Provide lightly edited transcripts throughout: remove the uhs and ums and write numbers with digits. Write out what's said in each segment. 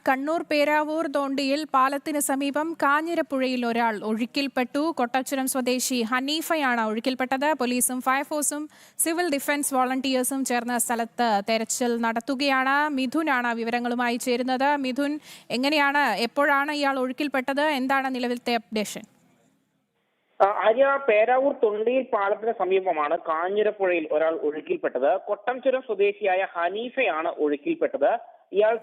കണ്ണൂർ പേരാവൂർ തോണ്ടിയിൽ പാലത്തിന് സമീപം കാഞ്ഞിരപ്പുഴയിൽ ഒരാൾ ഒഴുക്കിൽപ്പെട്ടു. കൊട്ടച്ചുരം സ്വദേശി ഹനീഫയാണ് ഒഴുക്കിൽപ്പെട്ടത്. പോലീസും ഫയർഫോഴ്സും സിവിൽ ഡിഫൻസ് വോളണ്ടിയേഴ്സും ചേർന്ന് സ്ഥലത്ത് തെരച്ചിൽ നടത്തുകയാണ്. മിഥുനാണ് വിവരങ്ങളുമായി ചേരുന്നത്. മിഥുൻ, എപ്പോഴാണ് ഇയാൾ ഒഴുക്കിൽപ്പെട്ടത്? എന്താണ് നിലവിലത്തെ അപ്ഡേഷൻ? ആര്യ, പേരാവൂർ തൊണ്ടിയിൽ പാലത്തിന് സമീപമാണ് കാഞ്ഞിരപ്പുഴയിൽ ഒരാൾ ഒഴുക്കിൽപ്പെട്ടത്. കൊട്ടംചുരം സ്വദേശിയായ ഹനീഫയാണ് ഒഴുക്കിൽപ്പെട്ടത്. ഇയാൾ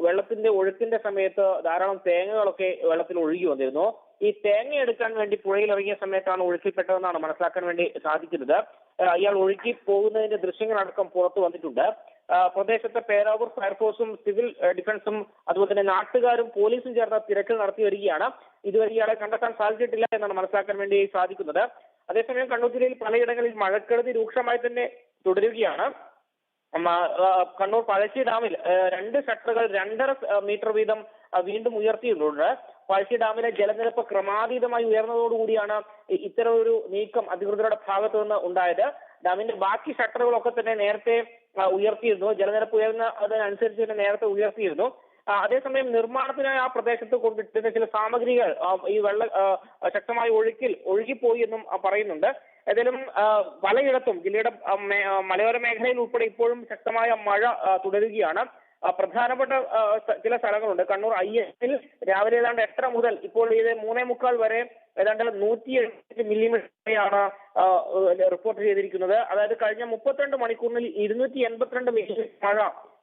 വെള്ളത്തിന്റെ ഒഴുക്കിന്റെ സമയത്ത് ധാരാളം തേങ്ങകളൊക്കെ വെള്ളത്തിൽ ഒഴുകി വന്നിരുന്നു. ഈ തേങ്ങ എടുക്കാൻ വേണ്ടി പുഴയിൽ ഇറങ്ങിയ സമയത്താണ് ഒഴുക്കിൽപ്പെട്ടതെന്നാണ് മനസ്സിലാക്കാൻ വേണ്ടി സാധിക്കുന്നത്. ഇയാൾ ഒഴുകി പോകുന്നതിന്റെ ദൃശ്യങ്ങളടക്കം പുറത്തു വന്നിട്ടുണ്ട്. പ്രദേശത്തെ പേരാവൂർ ഫയർഫോഴ്സും സിവിൽ ഡിഫൻസും അതുപോലെ തന്നെ നാട്ടുകാരും പോലീസും ചേർന്ന് തിരച്ചിൽ നടത്തി വരികയാണ്. ഇതുവരെ ഇയാളെ കണ്ടെത്താൻ സാധിച്ചിട്ടില്ല എന്നാണ് മനസ്സിലാക്കാൻ വേണ്ടി സാധിക്കുന്നത്. അതേസമയം കണ്ണൂർ ജില്ലയിൽ പലയിടങ്ങളിൽ മഴക്കെടുതി രൂക്ഷമായി തന്നെ തുടരുകയാണ്. കണ്ണൂർ പഴശ്ശി ഡാമിൽ 2 ഷട്ടറുകൾ 2.5 മീറ്റർ വീതം വീണ്ടും ഉയർത്തിയിട്ടുണ്ട്. പഴശ്ശി ഡാമിലെ ജലനിരപ്പ് ക്രമാതീതമായി ഉയർന്നതോടുകൂടിയാണ് ഇത്തരമൊരു നീക്കം അധികൃതരുടെ ഭാഗത്തു നിന്ന് ഉണ്ടായത്. ഡാമിന്റെ ബാക്കി ഷട്ടറുകളൊക്കെ തന്നെ നേരത്തെ ഉയർത്തിയിരുന്നു. ജലനിരപ്പ് ഉയർന്നതിനനുസരിച്ച് തന്നെ നേരത്തെ ഉയർത്തിയിരുന്നു. അതേസമയം നിർമ്മാണത്തിനായി ആ പ്രദേശത്ത് കൊണ്ടിട്ടുന്ന ചില സാമഗ്രികൾ ഈ ശക്തമായ ഒഴുകിപ്പോയി എന്നും പറയുന്നുണ്ട്. ഏതായാലും പലയിടത്തും ജില്ലയുടെ മലയോര മേഖലയിൽ ഉൾപ്പെടെ ഇപ്പോഴും ശക്തമായ മഴ തുടരുകയാണ്. പ്രധാനപ്പെട്ട ചില സ്ഥലങ്ങളുണ്ട്. കണ്ണൂർ IL രാവിലെ ഏതാണ്ട് 8:30 മുതൽ ഇപ്പോൾ ഇത് 3:45 വരെ ഏതാണ്ട് 170 മില്ലിമീറ്ററാണ് റിപ്പോർട്ട് ചെയ്തിരിക്കുന്നത്. അതായത് കഴിഞ്ഞ 32 മണിക്കൂറിൽ 282 മില്ലിമീറ്റർ മഴ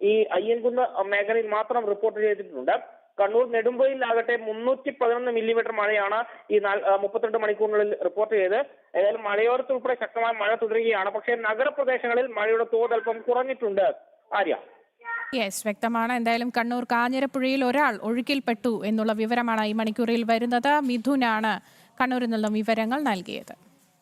ഈ അയ്യൻകുന്ന് മേഖലയിൽ മാത്രം റിപ്പോർട്ട് ചെയ്തിട്ടുണ്ട്. കണ്ണൂർ നെടുമ്പൊയിലാകട്ടെ 311 മില്ലിമീറ്റർ മഴയാണ് ഈ 32 മണിക്കൂറിനുള്ളിൽ റിപ്പോർട്ട് ചെയ്ത്. ഏതായാലും മലയോരത്ത് ഉൾപ്പെടെ ശക്തമായ മഴ തുടരുകയാണ്. പക്ഷേ നഗരപ്രദേശങ്ങളിൽ മഴയുടെ തോത് അല്പം കുറഞ്ഞിട്ടുണ്ട്. ആര്യ, വ്യക്തമാണ്. എന്തായാലും കണ്ണൂർ കാഞ്ഞിരപ്പുഴയിൽ ഒരാൾ ഒഴുക്കിൽപ്പെട്ടു എന്നുള്ള വിവരമാണ് ഈ മണിക്കൂറിൽ വരുന്നത്. മിഥുനാണ് കണ്ണൂരിൽ നിന്നും വിവരങ്ങൾ നൽകിയത്.